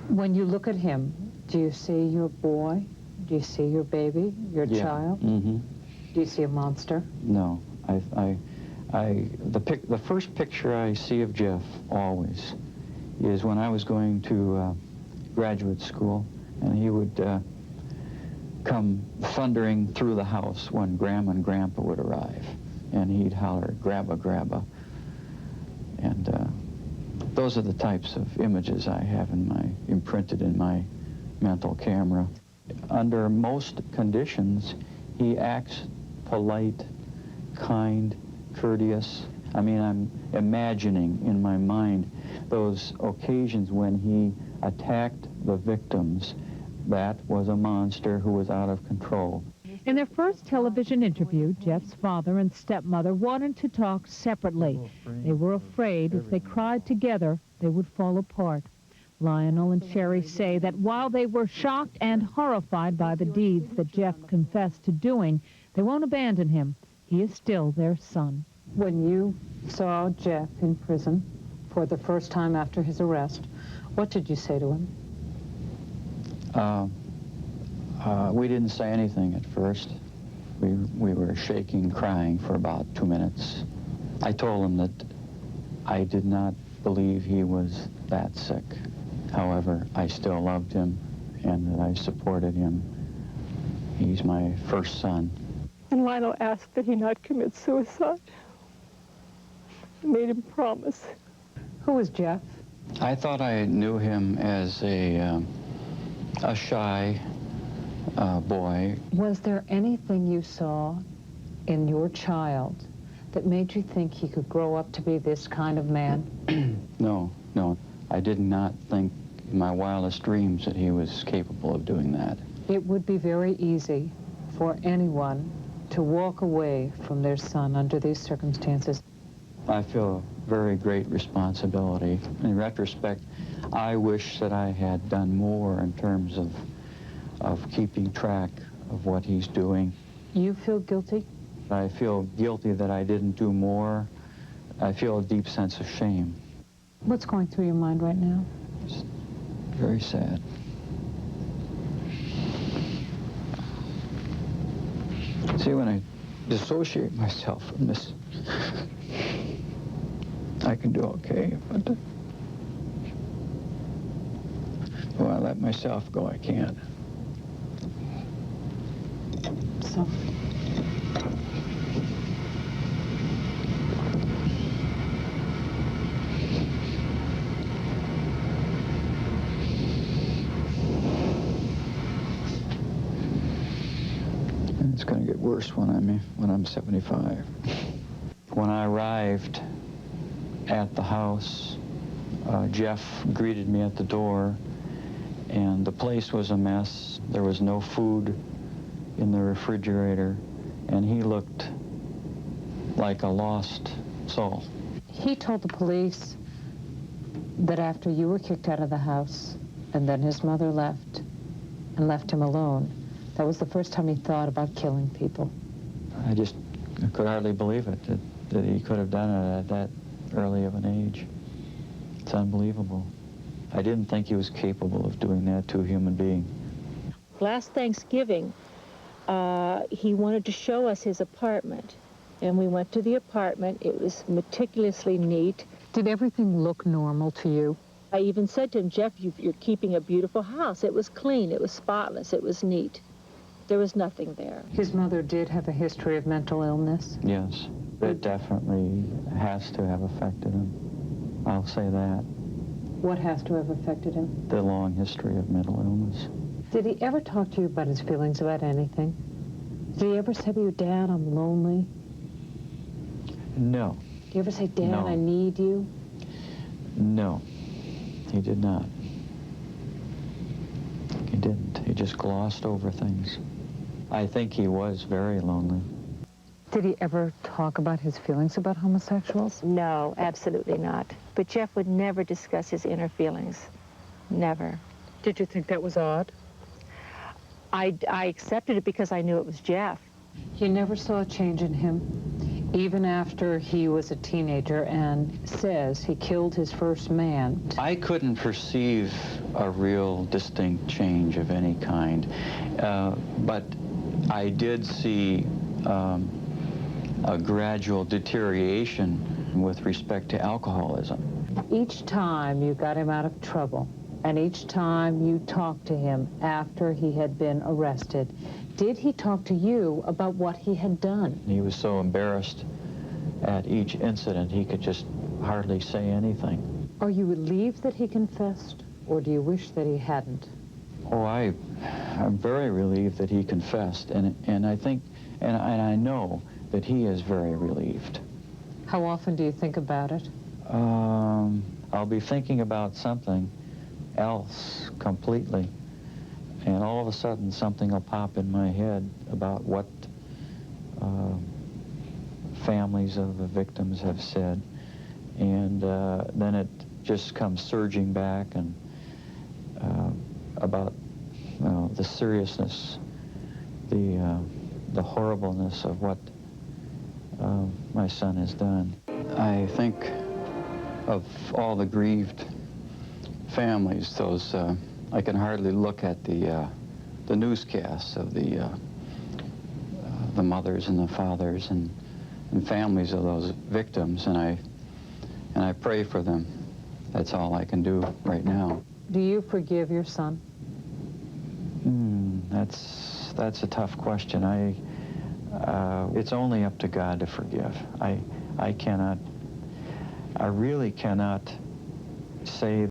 When you look at him, do you see your boy? Do you see your baby, your child? Mm-hmm. Do you see a monster? No. The first picture I see of Jeff always is when I was going to graduate school, and he would come thundering through the house when Grandma and Grandpa would arrive, and he'd holler, "Grabba, grabba." And those are the types of images I have imprinted in my mental camera. Under most conditions, he acts polite, kind, courteous. I mean, I'm imagining in my mind those occasions when he attacked the victims. That was a monster who was out of control. In their first television interview, Jeff's father and stepmother wanted to talk separately. They were afraid if they cried together, they would fall apart. Lionel and Sherry say that while they were shocked and horrified by the deeds that Jeff confessed to doing, they won't abandon him. He is still their son. When you saw Jeff in prison for the first time after his arrest, what did you say to him? We didn't say anything at first. We were shaking, crying for about 2 minutes. I told him that I did not believe he was that sick. However, I still loved him and that I supported him. He's my first son. And Lionel asked that he not commit suicide. I made him promise. Who was Jeff? I thought I knew him as a shy boy. Was there anything you saw in your child that made you think he could grow up to be this kind of man? No. I did not think in my wildest dreams that he was capable of doing that. It would be very easy for anyone to walk away from their son under these circumstances. I feel a very great responsibility. In retrospect, I wish that I had done more in terms of keeping track of what he's doing. You feel guilty? I feel guilty that I didn't do more. I feel a deep sense of shame. What's going through your mind right now? It's very sad. See, when I dissociate myself from this, I can do okay, but when I let myself go, I can't. So, and it's going to get worse when I'm 75. When I arrived at the house, Jeff greeted me at the door, and the place was a mess. There was no food in the refrigerator, and he looked like a lost soul. he told the police that after you were kicked out of the house and then his mother left and left him alone, that was the first time he thought about killing people. I could hardly believe it, that he could have done it at that early of an age. It's unbelievable. I didn't think he was capable of doing that to a human being. Last Thanksgiving, he wanted to show us his apartment, and we went to the apartment. It was meticulously neat. Did everything look normal to you? I even said to him, Jeff, you're keeping a beautiful house. It was clean, it was spotless, it was neat. There was nothing there. His mother did have a history of mental illness. Yes, it definitely has to have affected him. I'll say that. What has to have affected him? The long history of mental illness. Did he ever talk to you about his feelings about anything? Did he ever say to you, Dad, I'm lonely? No. Did he ever say, Dad, No. I need you? No, he did not. He didn't. He just glossed over things. I think he was very lonely. Did he ever talk about his feelings about homosexuals? No, absolutely not. But Jeff would never discuss his inner feelings. Never. Did you think that was odd? I accepted it because I knew it was Jeff. You never saw a change in him Even after he was a teenager and says he killed his first man. I couldn't perceive a real distinct change of any kind, but I did see a gradual deterioration with respect to alcoholism. Each time you got him out of trouble, and each time you talked to him after he had been arrested, did he talk to you about what he had done? He was so embarrassed at each incident, he could just hardly say anything. Are you relieved that he confessed, or do you wish that he hadn't? Oh, I'm very relieved that he confessed, and I think, and I know that he is very relieved. How often do you think about it? I'll be thinking about something else completely, and all of a sudden something will pop in my head about what families of the victims have said, and then it just comes surging back, and about the seriousness, the horribleness of what my son has done. I think of all the grieved families, those I can hardly look at the newscasts of the mothers and the fathers and families of those victims, and I pray for them. That's all I can do right now. Do you forgive your son? That's a tough question. It's only up to God to forgive. I really cannot say